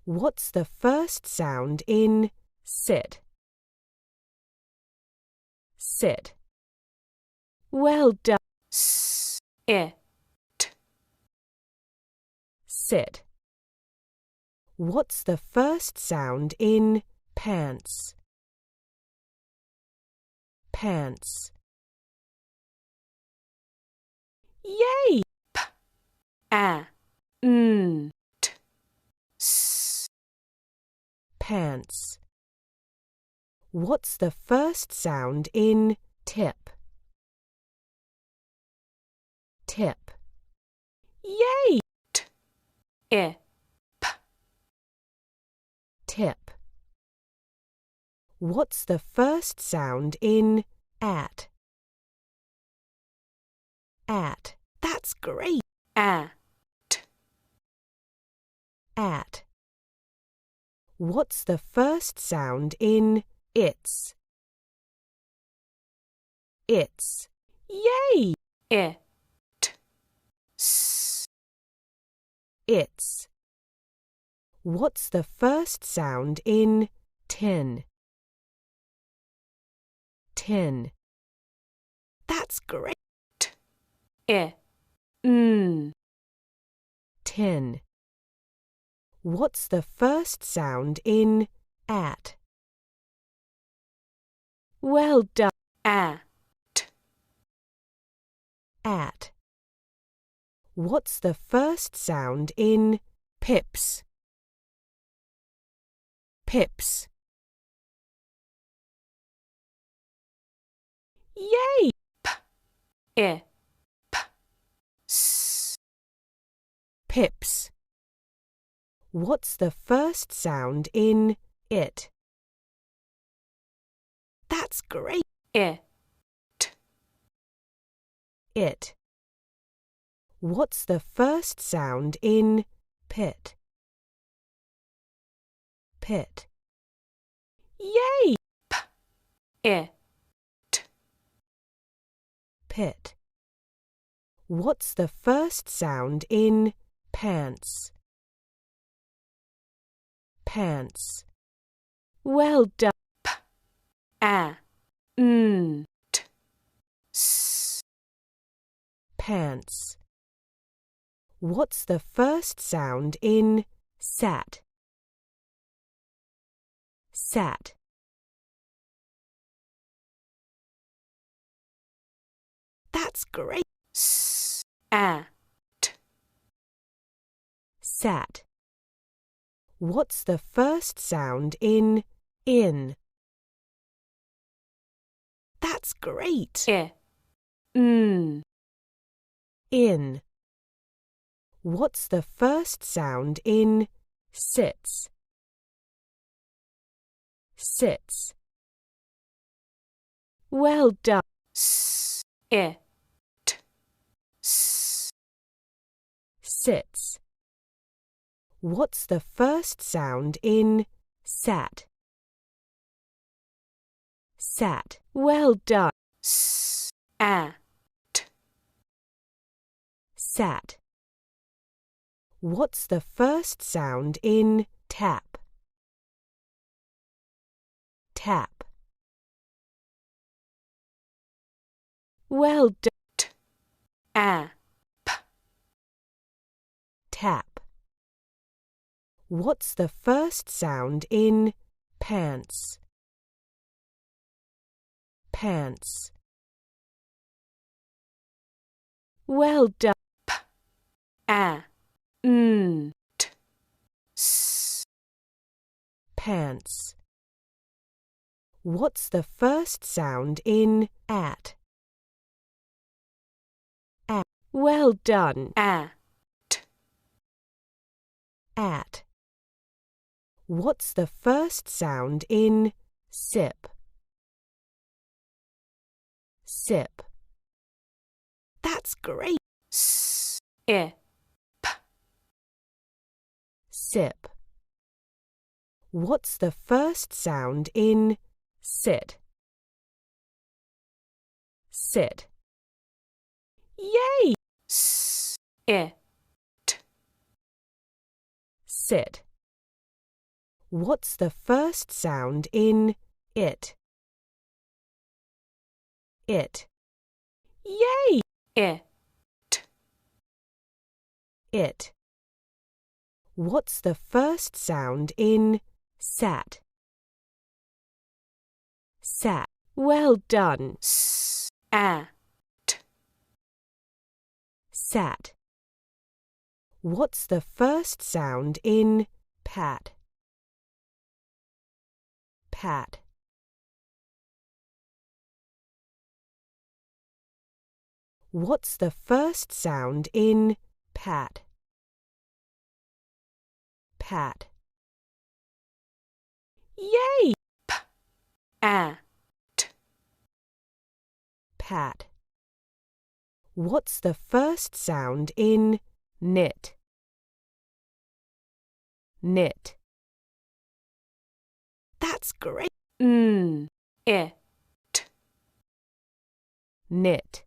What's the first sound in sit? Sit. Well done. S, it, Sit. What's the first sound in pants? Pants. Yay! a, n, t, s, Pants. What's the first sound in tip? Tip. Yay! it, Tip. What's the first sound in at? At. That's great. a, t, At. What's the first sound in its? Its. Yay! it, s, Its. What's the first sound in tin? Tin. That's great. it, n, Tin. What's the first sound in at? Well done. a, t, At. What's the first sound in pips? Pips. Yay! it, s, Pips. What's the first sound in it? That's great. it, It. What's the first sound in pit? Pit. Yay! it, Pit. What's the first sound in pants? Pants. Well done. a, n, t, s, Pants. What's the first sound in sat? Sat. That's great. s, a, t, Sat. What's the first sound in? That's great. it, n, In. What's the first sound in sits? Sits. Well done. s, it, s, Sits. What's the first sound in sat? Sat. Well done. s, a, t, Sat. What's the first sound in tap? Tap. Well done. a, Tap. What's the first sound in pants? Pants. Well done. a, n, t, s, Pants. What's the first sound in at? At. Well done. a, t, At. What's the first sound in sip? Sip. That's great. s, it, Sip. What's the first sound in sit? Sit. Yay! s, it, Sit. What's the first sound in it? It. Yay! It. It. What's the first sound in sat? Sat. Well done. Sat. Sat. What's the first sound in pat? Pat. What's the first sound in pat? Pat. Yay! At. Pat. What's the first sound in knit? Knit. That's great. It. Knit.